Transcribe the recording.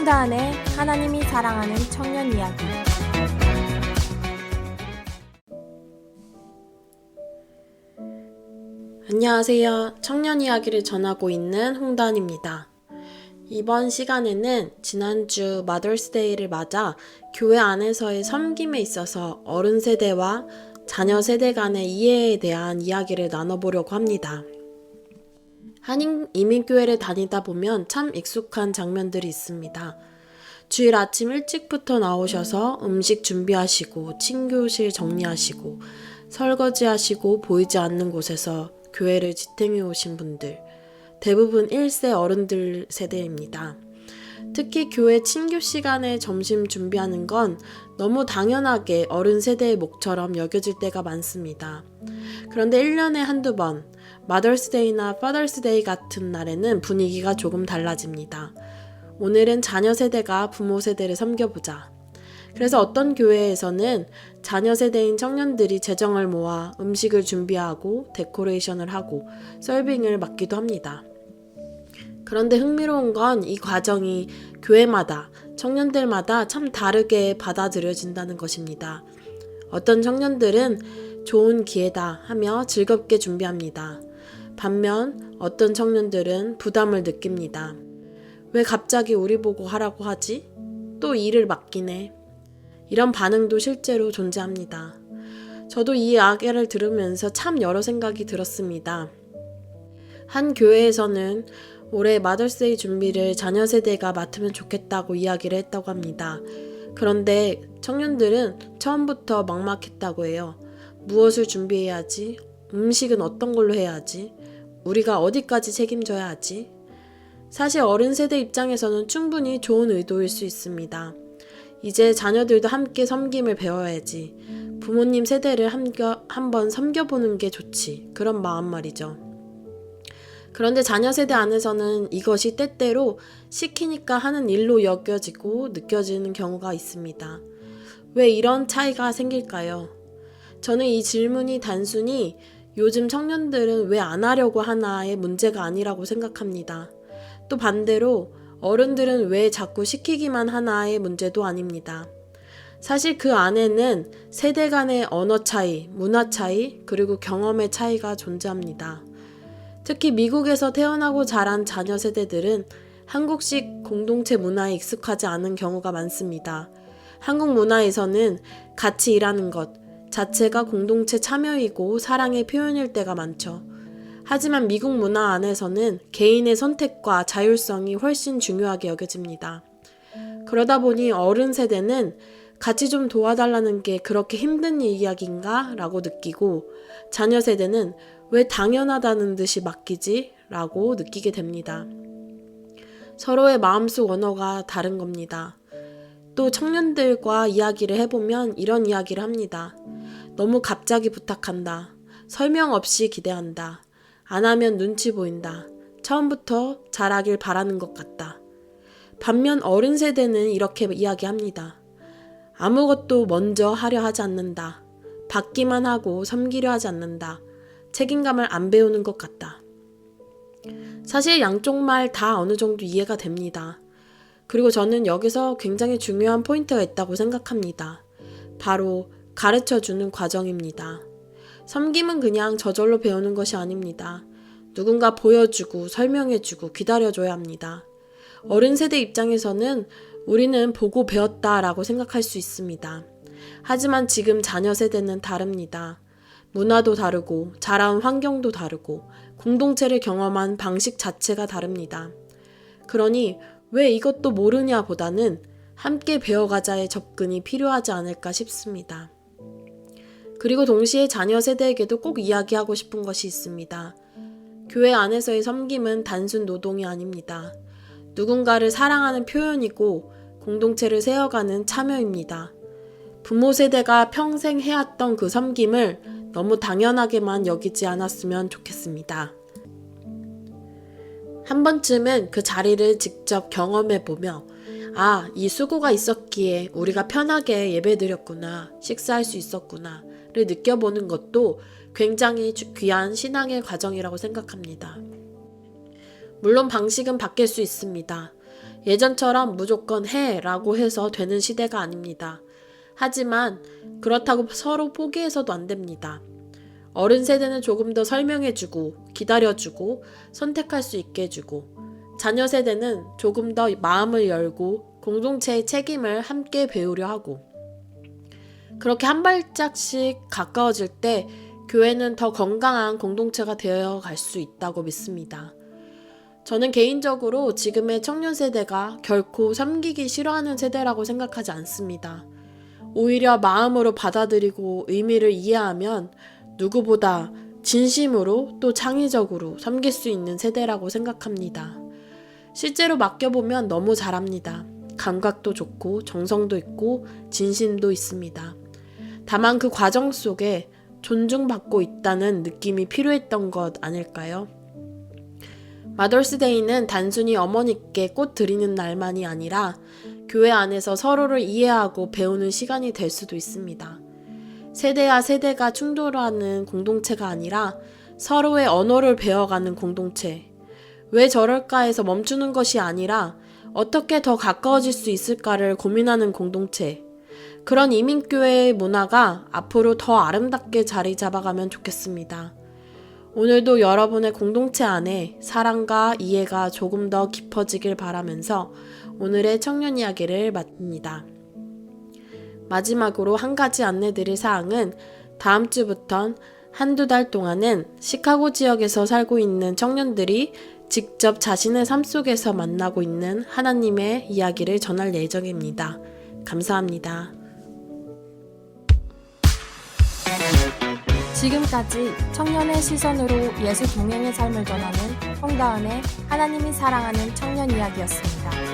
홍다은의 하나님이 사랑하는 청년 이야기. 안녕하세요. 청년 이야기를 전하고 있는 홍다은입니다. 이번 시간에는 지난주 마더스데이를 맞아 교회 안에서의 섬김에 있어서 어른 세대와 자녀 세대 간의 이해에 대한 이야기를 나눠보려고 합니다. 한인 이민교회를 다니다 보면 참 익숙한 장면들이 있습니다. 주일 아침 일찍부터 나오셔서 음식 준비하시고 친교실 정리하시고 설거지하시고 보이지 않는 곳에서 교회를 지탱해 오신 분들, 대부분 1세 어른들 세대입니다. 특히 교회 친교 시간에 점심 준비하는 건 너무 당연하게 어른 세대의 몫처럼 여겨질 때가 많습니다. 그런데 1년에 한두 번, 마더스데이나 파더스데이 같은 날에는 분위기가 조금 달라집니다. 오늘은 자녀 세대가 부모 세대를 섬겨보자. 그래서 어떤 교회에서는 자녀 세대인 청년들이 재정을 모아 음식을 준비하고 데코레이션을 하고 서빙을 맡기도 합니다. 그런데 흥미로운 건 이 과정이 교회마다, 청년들마다 참 다르게 받아들여진다는 것입니다. 어떤 청년들은 좋은 기회다 하며 즐겁게 준비합니다. 반면 어떤 청년들은 부담을 느낍니다. 왜 갑자기 우리 보고 하라고 하지? 또 일을 맡기네. 이런 반응도 실제로 존재합니다. 저도 이 이야기를 들으면서 참 여러 생각이 들었습니다. 한 교회에서는 올해 마더스데이 준비를 자녀 세대가 맡으면 좋겠다고 이야기를 했다고 합니다. 그런데 청년들은 처음부터 막막했다고 해요. 무엇을 준비해야 하지? 음식은 어떤 걸로 해야 하지? 우리가 어디까지 책임져야 하지? 사실 어른 세대 입장에서는 충분히 좋은 의도일 수 있습니다. 이제 자녀들도 함께 섬김을 배워야지. 부모님 세대를 한번 섬겨보는 게 좋지. 그런 마음 말이죠. 그런데 자녀 세대 안에서는 이것이 때때로 시키니까 하는 일로 여겨지고 느껴지는 경우가 있습니다. 왜 이런 차이가 생길까요? 저는 이 질문이 단순히 요즘 청년들은 왜 안 하려고 하나의 문제가 아니라고 생각합니다. 또 반대로 어른들은 왜 자꾸 시키기만 하나의 문제도 아닙니다. 사실 그 안에는 세대 간의 언어 차이, 문화 차이, 그리고 경험의 차이가 존재합니다. 특히 미국에서 태어나고 자란 자녀 세대들은 한국식 공동체 문화에 익숙하지 않은 경우가 많습니다. 한국 문화에서는 같이 일하는 것 자체가 공동체 참여이고 사랑의 표현일 때가 많죠. 하지만 미국 문화 안에서는 개인의 선택과 자율성이 훨씬 중요하게 여겨집니다. 그러다 보니 어른 세대는 같이 좀 도와달라는 게 그렇게 힘든 이야기인가? 라고 느끼고 자녀 세대는 왜 당연하다는 듯이 맡기지? 라고 느끼게 됩니다. 서로의 마음속 언어가 다른 겁니다. 또 청년들과 이야기를 해보면 이런 이야기를 합니다. 너무 갑자기 부탁한다. 설명 없이 기대한다. 안 하면 눈치 보인다. 처음부터 잘하길 바라는 것 같다. 반면 어른 세대는 이렇게 이야기합니다. 아무것도 먼저 하려 하지 않는다. 받기만 하고 섬기려 하지 않는다. 책임감을 안 배우는 것 같다. 사실 양쪽 말 다 어느 정도 이해가 됩니다. 그리고 저는 여기서 굉장히 중요한 포인트가 있다고 생각합니다. 바로 가르쳐주는 과정입니다. 섬김은 그냥 저절로 배우는 것이 아닙니다. 누군가 보여주고 설명해주고 기다려줘야 합니다. 어른 세대 입장에서는 우리는 보고 배웠다라고 생각할 수 있습니다. 하지만 지금 자녀 세대는 다릅니다. 문화도 다르고 자라온 환경도 다르고 공동체를 경험한 방식 자체가 다릅니다. 그러니 왜 이것도 모르냐 보다는 함께 배워가자의 접근이 필요하지 않을까 싶습니다. 그리고 동시에 자녀 세대에게도 꼭 이야기하고 싶은 것이 있습니다. 교회 안에서의 섬김은 단순 노동이 아닙니다. 누군가를 사랑하는 표현이고 공동체를 세워가는 참여입니다. 부모 세대가 평생 해왔던 그 섬김을 너무 당연하게만 여기지 않았으면 좋겠습니다. 한 번쯤은 그 자리를 직접 경험해보며 이 수고가 있었기에 우리가 편하게 예배드렸구나, 식사할 수 있었구나 를 느껴보는 것도 굉장히 귀한 신앙의 과정이라고 생각합니다. 물론 방식은 바뀔 수 있습니다. 예전처럼 무조건 해 라고 해서 되는 시대가 아닙니다. 하지만 그렇다고 서로 포기해서도 안 됩니다. 어른 세대는 조금 더 설명해주고 기다려주고 선택할 수 있게 해주고 자녀 세대는 조금 더 마음을 열고 공동체의 책임을 함께 배우려 하고 그렇게 한 발짝씩 가까워질 때 교회는 더 건강한 공동체가 되어 갈 수 있다고 믿습니다. 저는 개인적으로 지금의 청년 세대가 결코 섬기기 싫어하는 세대라고 생각하지 않습니다. 오히려 마음으로 받아들이고 의미를 이해하면 누구보다 진심으로 또 창의적으로 섬길 수 있는 세대라고 생각합니다. 실제로 맡겨보면 너무 잘합니다. 감각도 좋고 정성도 있고 진심도 있습니다. 다만 그 과정 속에 존중받고 있다는 느낌이 필요했던 것 아닐까요? 마더스데이는 단순히 어머니께 꽃 드리는 날만이 아니라 교회 안에서 서로를 이해하고 배우는 시간이 될 수도 있습니다. 세대와 세대가 충돌하는 공동체가 아니라 서로의 언어를 배워가는 공동체. 왜 저럴까 해서 멈추는 것이 아니라 어떻게 더 가까워질 수 있을까를 고민하는 공동체. 그런 이민교회의 문화가 앞으로 더 아름답게 자리 잡아가면 좋겠습니다. 오늘도 여러분의 공동체 안에 사랑과 이해가 조금 더 깊어지길 바라면서 오늘의 청년 이야기를 마칩니다. 마지막으로 한 가지 안내드릴 사항은 다음 주부턴 한두 달 동안은 시카고 지역에서 살고 있는 청년들이 직접 자신의 삶 속에서 만나고 있는 하나님의 이야기를 전할 예정입니다. 감사합니다. 지금까지 청년의 시선으로 예수 동행의 삶을 전하는 홍다은의 하나님이 사랑하는 청년 이야기였습니다.